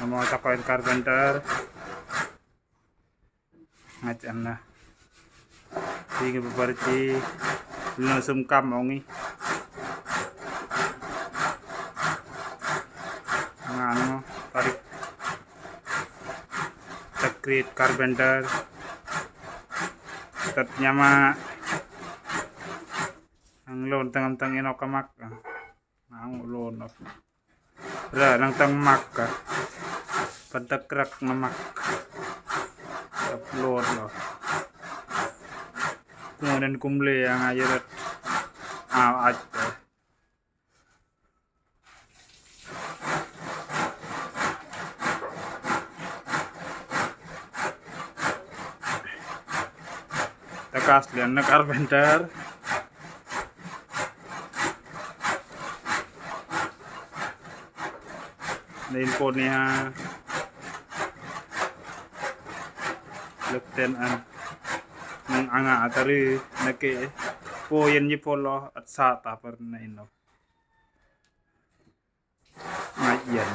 mga takoin carpenter ngacam na sige beberti belum sumkam ongi ngano tarik cekrit carpenter tatnya mah ang lon tang inokamak ang lon ra nang tang mak pantakrak namak upload lo kemudian kumble yang ajarat at takas dan carpenter na info niya lukten an ng anga atari nake po yan polo at sata par na ino ngayon